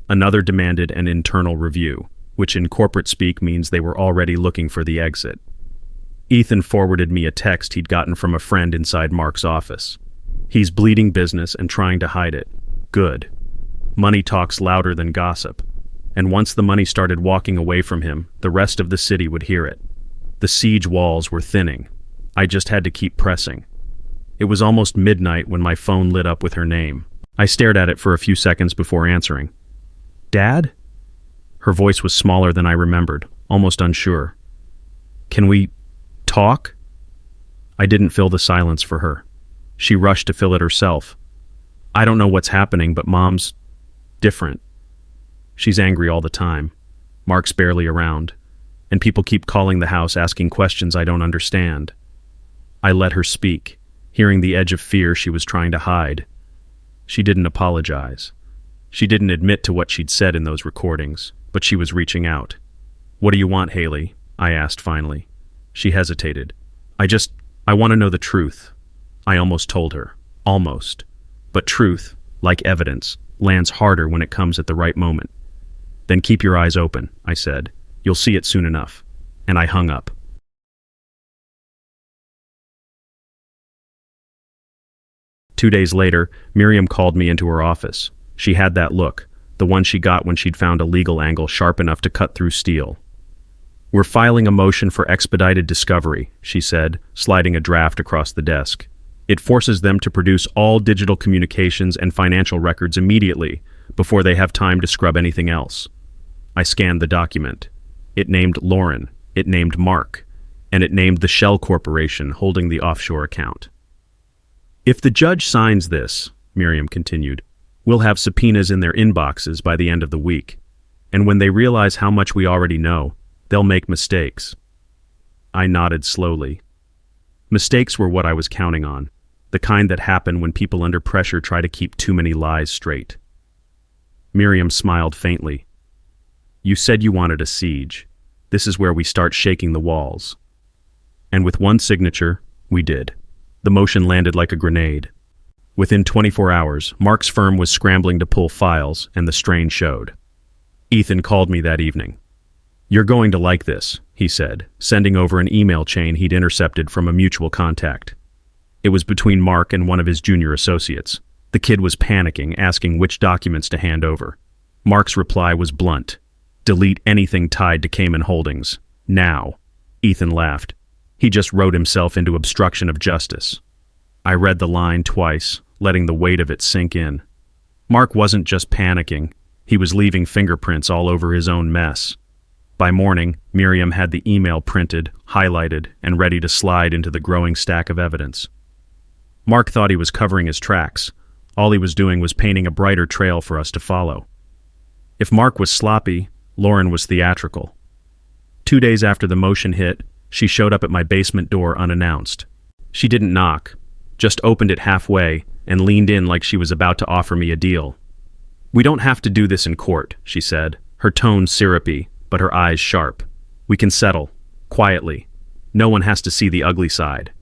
Another demanded an internal review, which in corporate speak means they were already looking for the exit. Ethan forwarded me a text he'd gotten from a friend inside Mark's office. He's bleeding business and trying to hide it. Good. Money talks louder than gossip. And once the money started walking away from him, the rest of the city would hear it. The siege walls were thinning. I just had to keep pressing. It was almost midnight when my phone lit up with her name. I stared at it for a few seconds before answering. "Dad?" Her voice was smaller than I remembered, almost unsure. "Can we talk?" I didn't fill the silence for her. She rushed to fill it herself. "I don't know what's happening, but Mom's different. She's angry all the time. Mark's barely around. And people keep calling the house asking questions I don't understand." I let her speak, hearing the edge of fear she was trying to hide. She didn't apologize. She didn't admit to what she'd said in those recordings, but she was reaching out. "What do you want, Haley?" I asked finally. She hesitated. I want to know the truth." I almost told her. Almost. But truth, like evidence, lands harder when it comes at the right moment. "Then keep your eyes open," I said. "You'll see it soon enough." And I hung up. 2 days later, Miriam called me into her office. She had that look, the one she got when she'd found a legal angle sharp enough to cut through steel. "We're filing a motion for expedited discovery," she said, sliding a draft across the desk. "It forces them to produce all digital communications and financial records immediately, before they have time to scrub anything else." I scanned the document. It named Lauren, it named Mark, and it named the shell corporation holding the offshore account. "If the judge signs this," Miriam continued, "we'll have subpoenas in their inboxes by the end of the week. And when they realize how much we already know, they'll make mistakes." I nodded slowly. Mistakes were what I was counting on, the kind that happen when people under pressure try to keep too many lies straight. Miriam smiled faintly. "You said you wanted a siege. This is where we start shaking the walls." And with one signature, we did. The motion landed like a grenade. Within 24 hours, Mark's firm was scrambling to pull files, and the strain showed. Ethan called me that evening. "You're going to like this," he said, sending over an email chain he'd intercepted from a mutual contact. It was between Mark and one of his junior associates. The kid was panicking, asking which documents to hand over. Mark's reply was blunt. "Delete anything tied to Cayman Holdings. Now." Ethan laughed. He just wrote himself into obstruction of justice. I read the line twice, letting the weight of it sink in. Mark wasn't just panicking. He was leaving fingerprints all over his own mess. By morning, Miriam had the email printed, highlighted, and ready to slide into the growing stack of evidence. Mark thought he was covering his tracks. All he was doing was painting a brighter trail for us to follow. If Mark was sloppy, Lauren was theatrical. 2 days after the motion hit, she showed up at my basement door unannounced. She didn't knock, just opened it halfway and leaned in like she was about to offer me a deal. "We don't have to do this in court," she said, her tone syrupy, but her eyes sharp. "We can settle, quietly. No one has to see the ugly side."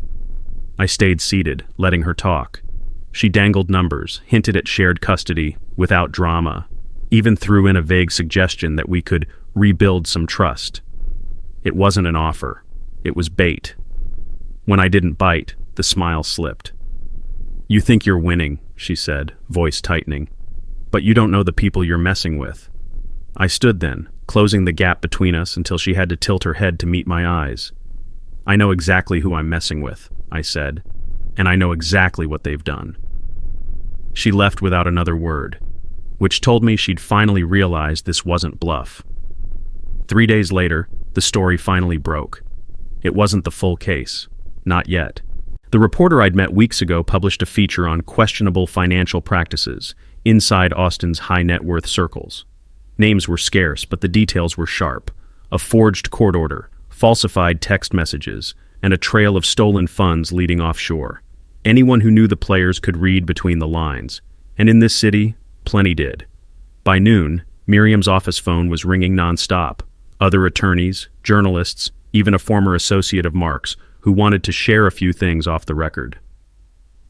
I stayed seated, letting her talk. She dangled numbers, hinted at shared custody, without drama, even threw in a vague suggestion that we could rebuild some trust. It wasn't an offer. It was bait. When I didn't bite, the smile slipped. "You think you're winning," she said, voice tightening. "But you don't know the people you're messing with." I stood then, closing the gap between us until she had to tilt her head to meet my eyes. "I know exactly who I'm messing with," I said, "and I know exactly what they've done." She left without another word, which told me she'd finally realized this wasn't bluff. 3 days later, the story finally broke. It wasn't the full case. Not yet. The reporter I'd met weeks ago published a feature on questionable financial practices inside Austin's high-net-worth circles. Names were scarce, but the details were sharp. A forged court order, falsified text messages, and a trail of stolen funds leading offshore. Anyone who knew the players could read between the lines. And in this city, plenty did. By noon, Miriam's office phone was ringing nonstop. Other attorneys, journalists, even a former associate of Mark's, who wanted to share a few things off the record.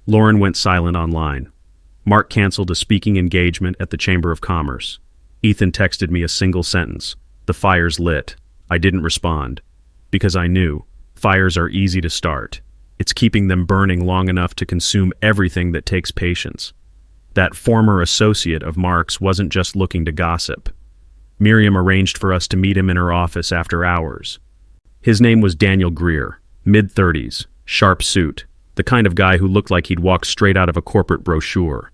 Lauren went silent online. Mark canceled a speaking engagement at the Chamber of Commerce. Ethan texted me a single sentence. "The fire's lit." I didn't respond. Because I knew. Fires are easy to start. It's keeping them burning long enough to consume everything that takes patience. That former associate of Mark's wasn't just looking to gossip. Miriam arranged for us to meet him in her office after hours. His name was Daniel Greer, mid-30s, sharp suit, the kind of guy who looked like he'd walked straight out of a corporate brochure.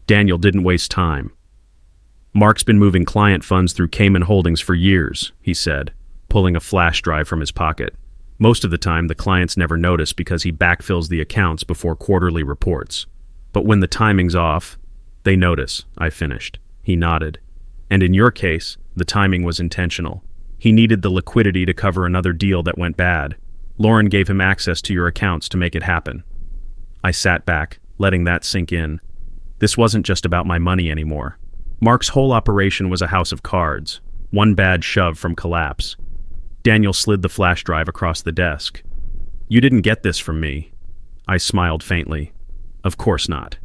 Daniel didn't waste time. "Mark's been moving client funds through Cayman Holdings for years," he said, pulling a flash drive from his pocket. "Most of the time, the clients never notice because he backfills the accounts before quarterly reports. But when the timing's off, they notice," I finished. He nodded. "And in your case, the timing was intentional. He needed the liquidity to cover another deal that went bad. Lauren gave him access to your accounts to make it happen." I sat back, letting that sink in. This wasn't just about my money anymore. Mark's whole operation was a house of cards, one bad shove from collapse. Daniel slid the flash drive across the desk. "You didn't get this from me." I smiled faintly. "Of course not."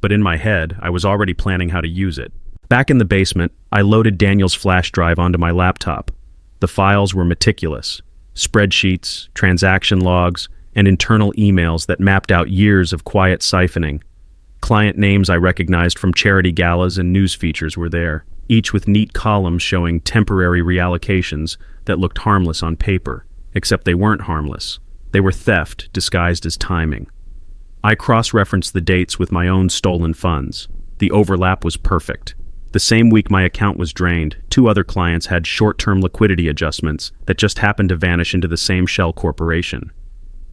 But in my head, I was already planning how to use it. Back in the basement, I loaded Daniel's flash drive onto my laptop. The files were meticulous. Spreadsheets, transaction logs, and internal emails that mapped out years of quiet siphoning. Client names I recognized from charity galas and news features were there, each with neat columns showing temporary reallocations that looked harmless on paper, except they weren't harmless. They were theft disguised as timing. I cross-referenced the dates with my own stolen funds. The overlap was perfect. The same week my account was drained, 2 other clients had short-term liquidity adjustments that just happened to vanish into the same shell corporation.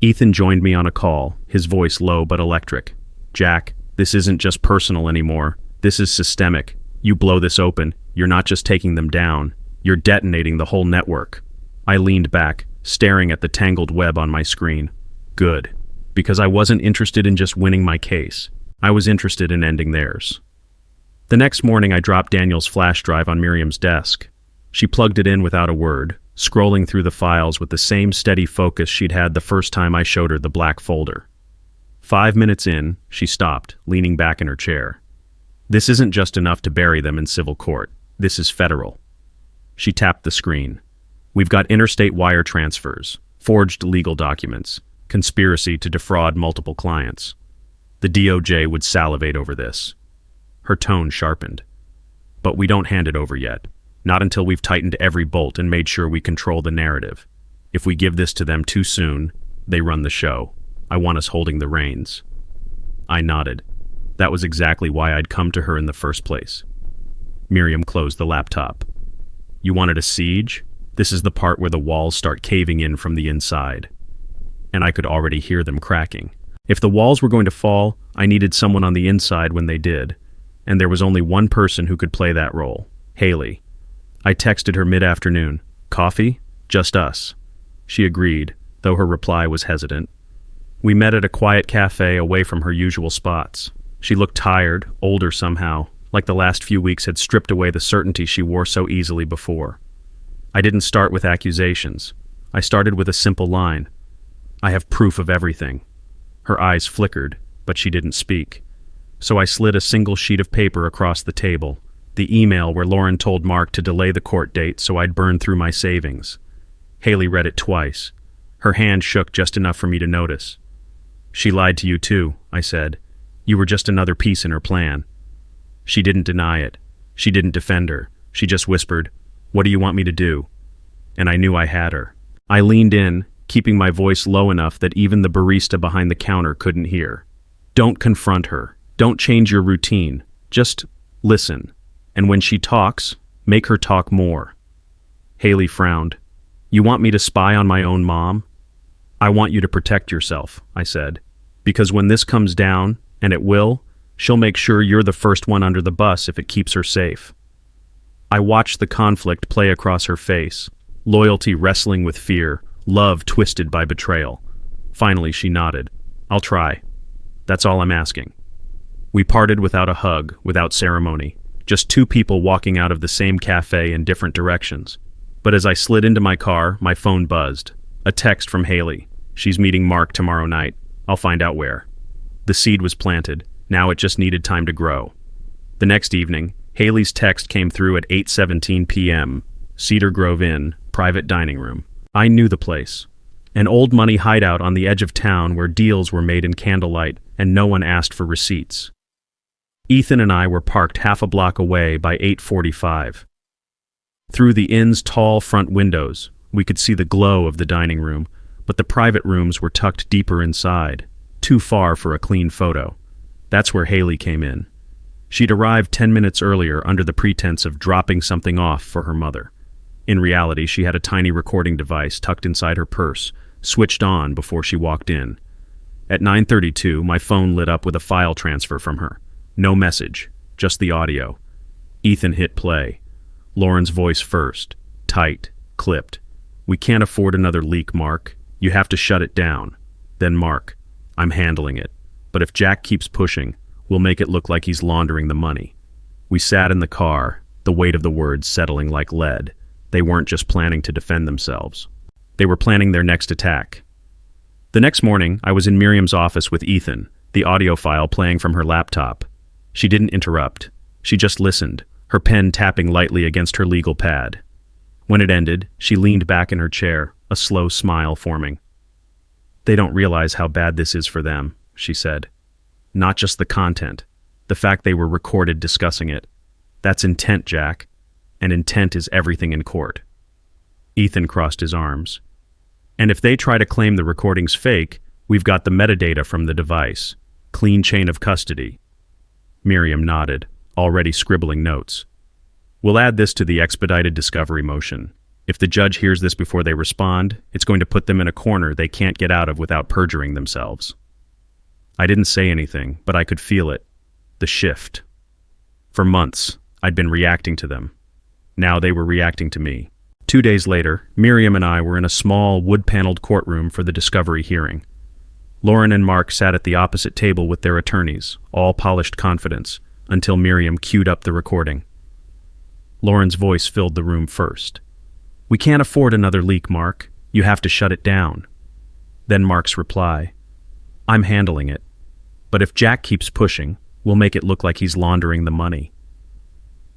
Ethan joined me on a call, his voice low but electric. "Jack, this isn't just personal anymore. This is systemic. You blow this open, you're not just taking them down, you're detonating the whole network." I leaned back, staring at the tangled web on my screen. Good. Because I wasn't interested in just winning my case. I was interested in ending theirs. The next morning I dropped Daniel's flash drive on Miriam's desk. She plugged it in without a word, scrolling through the files with the same steady focus she'd had the first time I showed her the black folder. 5 minutes in, she stopped, leaning back in her chair. "This isn't just enough to bury them in civil court. This is federal." She tapped the screen. "We've got interstate wire transfers, forged legal documents, conspiracy to defraud multiple clients. The DOJ would salivate over this." Her tone sharpened. "But we don't hand it over yet. Not until we've tightened every bolt and made sure we control the narrative. If we give this to them too soon, they run the show. I want us holding the reins." I nodded. That was exactly why I'd come to her in the first place. Miriam closed the laptop. "You wanted a siege? This is the part where the walls start caving in from the inside." And I could already hear them cracking. If the walls were going to fall, I needed someone on the inside when they did. And there was only one person who could play that role, Haley. I texted her mid-afternoon. "Coffee? Just us." She agreed, though her reply was hesitant. We met at a quiet cafe away from her usual spots. She looked tired, older somehow, like the last few weeks had stripped away the certainty she wore so easily before. I didn't start with accusations. I started with a simple line. "I have proof of everything." Her eyes flickered, but she didn't speak. So I slid a single sheet of paper across the table, the email where Lauren told Mark to delay the court date so I'd burn through my savings. Haley read it twice. Her hand shook just enough for me to notice. "She lied to you too," I said. "You were just another piece in her plan." She didn't deny it. She didn't defend her. She just whispered, "What do you want me to do?" And I knew I had her. I leaned in, keeping my voice low enough that even the barista behind the counter couldn't hear. "Don't confront her. Don't change your routine. Just listen. And when she talks, make her talk more." Haley frowned. "You want me to spy on my own mom?" "I want you to protect yourself," I said. "Because when this comes down, and it will, she'll make sure you're the first one under the bus if it keeps her safe." I watched the conflict play across her face, loyalty wrestling with fear, love twisted by betrayal. Finally, she nodded. "I'll try. That's all I'm asking." We parted without a hug, without ceremony, just 2 people walking out of the same cafe in different directions. But as I slid into my car, my phone buzzed. A text from Haley. "She's meeting Mark tomorrow night. I'll find out where." The seed was planted. Now it just needed time to grow. The next evening, Haley's text came through at 8:17 p.m. Cedar Grove Inn, private dining room. I knew the place. An old money hideout on the edge of town where deals were made in candlelight and no one asked for receipts. Ethan and I were parked half a block away by 8:45. Through the inn's tall front windows, we could see the glow of the dining room, but the private rooms were tucked deeper inside, too far for a clean photo. That's where Haley came in. She'd arrived 10 minutes earlier under the pretense of dropping something off for her mother. In reality, she had a tiny recording device tucked inside her purse, switched on before she walked in. At 9:32, my phone lit up with a file transfer from her. No message, just the audio. Ethan hit play. Lauren's voice first, tight, clipped. "We can't afford another leak, Mark. You have to shut it down." Then Mark, "I'm handling it. But if Jack keeps pushing, we'll make it look like he's laundering the money." We sat in the car, the weight of the words settling like lead. They weren't just planning to defend themselves. They were planning their next attack. The next morning, I was in Miriam's office with Ethan, the audio file playing from her laptop. She didn't interrupt. She just listened, her pen tapping lightly against her legal pad. When it ended, she leaned back in her chair, a slow smile forming. "They don't realize how bad this is for them," she said. "Not just the content, the fact they were recorded discussing it. That's intent, Jack. And intent is everything in court." Ethan crossed his arms. "And if they try to claim the recording's fake, we've got the metadata from the device. Clean chain of custody." Miriam nodded, already scribbling notes. "We'll add this to the expedited discovery motion. If the judge hears this before they respond, it's going to put them in a corner they can't get out of without perjuring themselves." I didn't say anything, but I could feel it. The shift. For months, I'd been reacting to them. Now they were reacting to me. 2 days later, Miriam and I were in a small, wood-paneled courtroom for the discovery hearing. Lauren and Mark sat at the opposite table with their attorneys, all polished confidence, until Miriam queued up the recording. Lauren's voice filled the room first. "We can't afford another leak, Mark. You have to shut it down." Then Mark's reply. "I'm handling it. But if Jack keeps pushing, we'll make it look like he's laundering the money."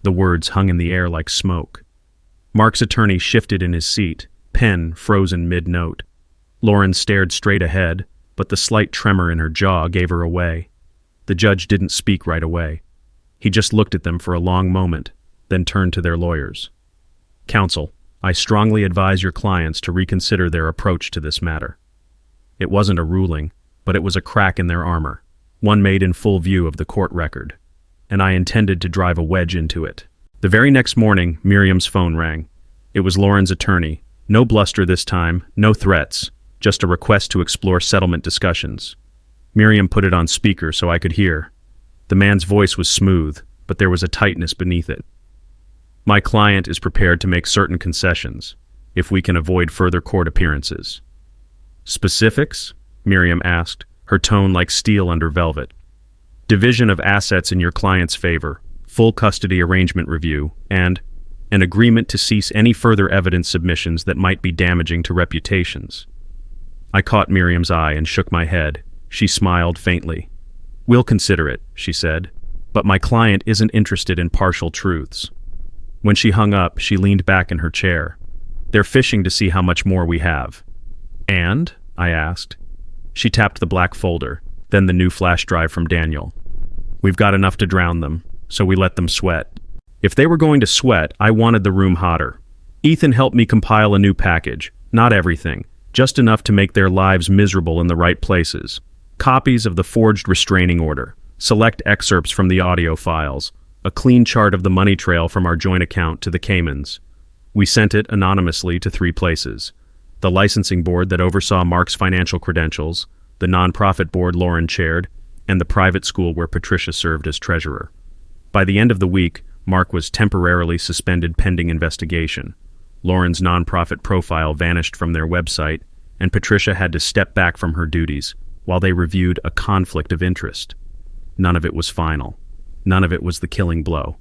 The words hung in the air like smoke. Mark's attorney shifted in his seat, pen frozen mid-note. Lauren stared straight ahead, but the slight tremor in her jaw gave her away. The judge didn't speak right away. He just looked at them for a long moment, then turned to their lawyers. "Counsel, I strongly advise your clients to reconsider their approach to this matter." It wasn't a ruling, but it was a crack in their armor, one made in full view of the court record, and I intended to drive a wedge into it. The very next morning, Miriam's phone rang. It was Lauren's attorney. No bluster this time, no threats, just a request to explore settlement discussions. Miriam put it on speaker so I could hear. The man's voice was smooth, but there was a tightness beneath it. "My client is prepared to make certain concessions, if we can avoid further court appearances." "Specifics?" Miriam asked, her tone like steel under velvet. "Division of assets in your client's favor, full custody arrangement review, and an agreement to cease any further evidence submissions that might be damaging to reputations." I caught Miriam's eye and shook my head. She smiled faintly. "We'll consider it," she said, "but my client isn't interested in partial truths." When she hung up, she leaned back in her chair. "They're fishing to see how much more we have." "And?" I asked. She tapped the black folder, then the new flash drive from Daniel. "We've got enough to drown them, so we let them sweat." If they were going to sweat, I wanted the room hotter. Ethan helped me compile a new package, not everything, just enough to make their lives miserable in the right places. Copies of the forged restraining order, select excerpts from the audio files, a clean chart of the money trail from our joint account to the Caymans. We sent it anonymously to 3 places: the licensing board that oversaw Mark's financial credentials, the nonprofit board Lauren chaired, and the private school where Patricia served as treasurer. By the end of the week, Mark was temporarily suspended pending investigation. Lauren's nonprofit profile vanished from their website, and Patricia had to step back from her duties while they reviewed a conflict of interest. None of it was final. None of it was the killing blow.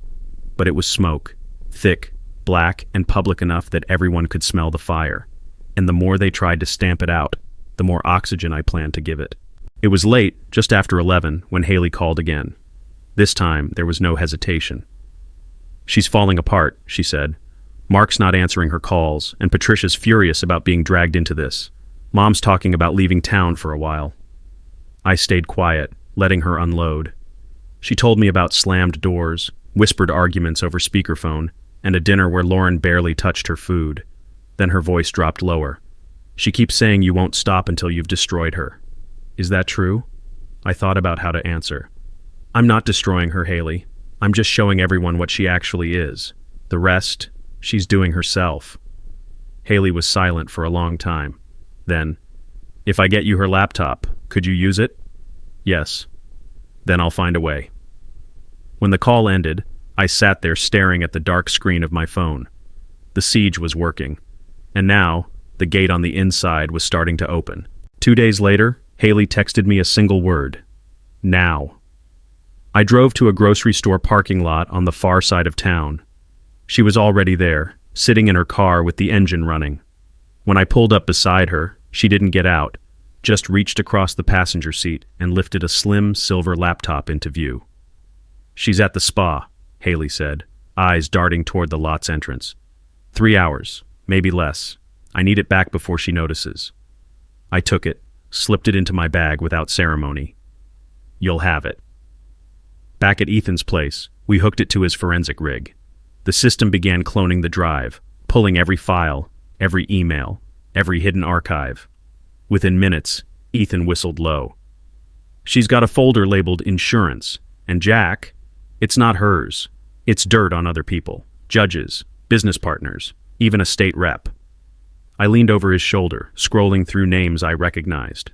But it was smoke, thick, black, and public enough that everyone could smell the fire. And the more they tried to stamp it out, the more oxygen I planned to give it. It was late, just after 11, when Haley called again. This time, there was no hesitation. "She's falling apart," she said. "Mark's not answering her calls, and Patricia's furious about being dragged into this. Mom's talking about leaving town for a while. I stayed quiet, letting her unload. She told me about slammed doors, whispered arguments over speakerphone, and a dinner where Lauren barely touched her food. Then her voice dropped lower. She keeps saying you won't stop until you've destroyed her. Is that true? I thought about how to answer. I'm not destroying her, Haley. I'm just showing everyone what she actually is. The rest, she's doing herself. Haley was silent for a long time. Then, if I get you her laptop, could you use it? Yes. Then I'll find a way. When the call ended, I sat there staring at the dark screen of my phone. The siege was working. And now, the gate on the inside was starting to open. 2 days later, Haley texted me a single word. Now. I drove to a grocery store parking lot on the far side of town. She was already there, sitting in her car with the engine running. When I pulled up beside her, she didn't get out, just reached across the passenger seat and lifted a slim silver laptop into view. She's at the spa, Haley said, eyes darting toward the lot's entrance. 3 hours, maybe less. I need it back before she notices. I took it, slipped it into my bag without ceremony. You'll have it. Back at Ethan's place, we hooked it to his forensic rig. The system began cloning the drive, pulling every file, every email, every hidden archive. Within minutes, Ethan whistled low. She's got a folder labeled insurance, and Jack, it's not hers. It's dirt on other people, judges, business partners, even a state rep. I leaned over his shoulder, scrolling through names I recognized.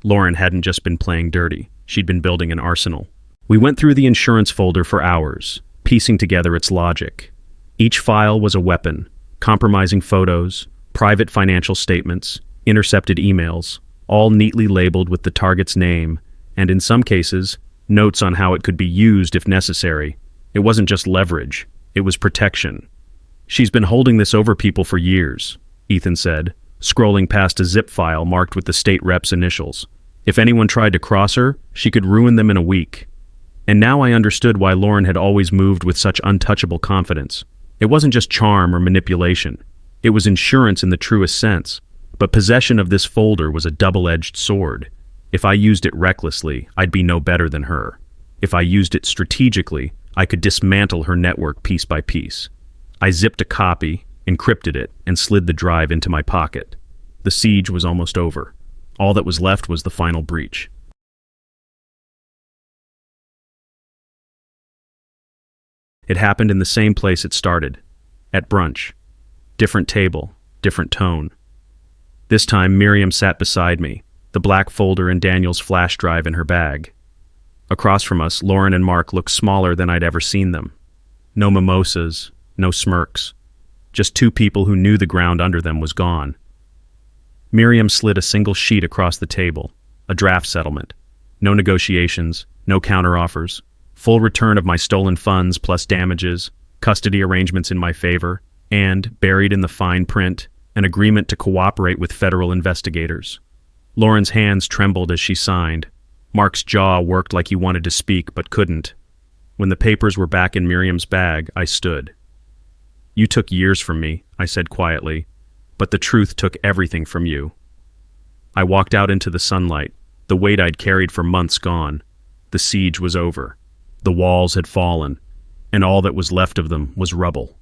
Lauren hadn't just been playing dirty. She'd been building an arsenal. We went through the insurance folder for hours, piecing together its logic. Each file was a weapon, compromising photos, private financial statements, intercepted emails, all neatly labeled with the target's name, and in some cases, notes on how it could be used if necessary. It wasn't just leverage, it was protection. She's been holding this over people for years, Ethan said, scrolling past a zip file marked with the state rep's initials. If anyone tried to cross her, she could ruin them in a week. And now I understood why Lauren had always moved with such untouchable confidence. It wasn't just charm or manipulation. It was insurance in the truest sense. But possession of this folder was a double-edged sword. If I used it recklessly, I'd be no better than her. If I used it strategically, I could dismantle her network piece by piece. I zipped a copy, encrypted it, and slid the drive into my pocket. The siege was almost over. All that was left was the final breach. It happened in the same place it started, at brunch. Different table, different tone. This time Miriam sat beside me, the black folder and Daniel's flash drive in her bag. Across from us, Lauren and Mark looked smaller than I'd ever seen them. No mimosas, no smirks. Just two people who knew the ground under them was gone. Miriam slid a single sheet across the table, a draft settlement. No negotiations, no counteroffers. Full return of my stolen funds plus damages, custody arrangements in my favor, and, buried in the fine print, an agreement to cooperate with federal investigators. Lauren's hands trembled as she signed. Mark's jaw worked like he wanted to speak but couldn't. When the papers were back in Miriam's bag, I stood. You took years from me, I said quietly, but the truth took everything from you. I walked out into the sunlight, the weight I'd carried for months gone. The siege was over. The walls had fallen, and all that was left of them was rubble.